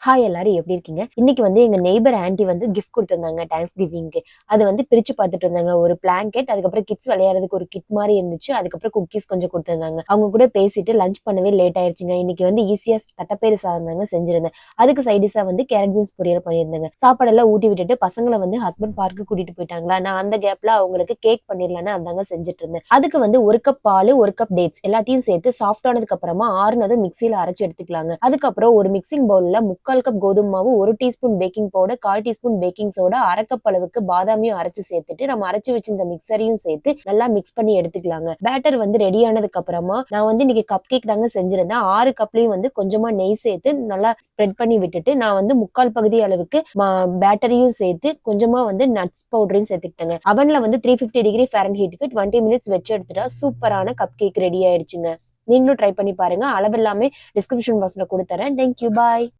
Hi எல்லாரும் எப்படி இருக்கீங்க? இன்னைக்கு வந்து எங்க நெய்பர் ஆன்டி வந்து கிஃப்ட் குடுத்திருந்தாங்க தேங்க்ஸ் கிவிங்க்கு. அத வந்து பிரிச்சு பார்த்துட்டு இருந்தாங்க. ஒரு பிளாங்கெட், அதுக்கப்புறம் கிட்ஸ் விளையாடுறதுக்கு ஒரு கிட் மாரி இருந்துச்சு. அதுக்கப்புறம் குக்கீஸ் கொஞ்சம் குடுத்திருந்தாங்க. அவங்க கூட பேசிட்டு லஞ்ச் பண்ணவே லேட் ஆயிருச்சுங்க. இன்னைக்கு வந்து ஈஸியா தட்டப்பயிறு சாதம் தாங்க செஞ்சிருந்தேன். அதுக்கு சைட் டிஷ்ஷா வந்து கேரட் பீன்ஸ் பொரியல் பண்ணியிருந்தேங்க. சாப்பாடெல்லாம் ஊட்டி விட்டுட்டு பசங்கள வந்து ஹஸ்பண்ட் பார்க்கு கூட்டிட்டு போயிட்டாங்களா, நான் அந்த கேப்ல அவங்களுக்கு கேக் பண்ணிரலான்னு அதாங்க செஞ்சுட்டு இருந்தேன். அதுக்கு வந்து 1 கப் பாலு, 1 கப் டேட்ஸ் எல்லாத்தையும் சேர்த்து சாஃப்ட் ஆனதுக்கு அப்புறமா ஆறுனதும் மிக்ஸியில அரைச்சு எடுத்துக்கலாங்க. அதுக்கப்புறம் ஒரு மிக்ஸிங் பவுல்ல 3/4 கப் கோதுமை மாவு, 1 teaspoon baking powder, 1/4 teaspoon baking soda, 1/2 cup அளவுக்கு பாதாமையும் அரைச்சு சேர்த்துட்டு, நம்ம அரைச்சு வச்சிருந்த மிக்ஸரையும் சேர்த்து நல்லா மிக்ஸ் பண்ணி எடுத்துக்கலாங்க. பேட்டர் வந்து ரெடி ஆனதுக்கு அப்புறமா நான் வந்து இன்னைக்கு கப் கேக் தாங்க செஞ்சிருந்தேன். 6 கப்லயும் வந்து கொஞ்சமா நெய் சேர்த்து நல்லா ஸ்ப்ரெட் பண்ணி விட்டுட்டு, நான் வந்து 3/4 பகுதி அளவுக்கு பேட்டரியும் சேர்த்து கொஞ்சமா வந்து நட்ஸ் பவுடரையும் சேர்த்துக்கிட்டேங்க. அவன்ல வந்து 350 டிகிரி ஃபாரன்ஹீட்டுக்கு 20 மினிட்ஸ் வச்சு எடுத்துட்டா சூப்பரான கப் கேக் ரெடி ஆயிடுச்சுங்க. நீங்களும் ட்ரை பண்ணி பாருங்க. அளவெல்லாமே டிஸ்கிரிப்ஷன் பாக்ஸ்ல குடுத்துறேன். Thank you. பாய்.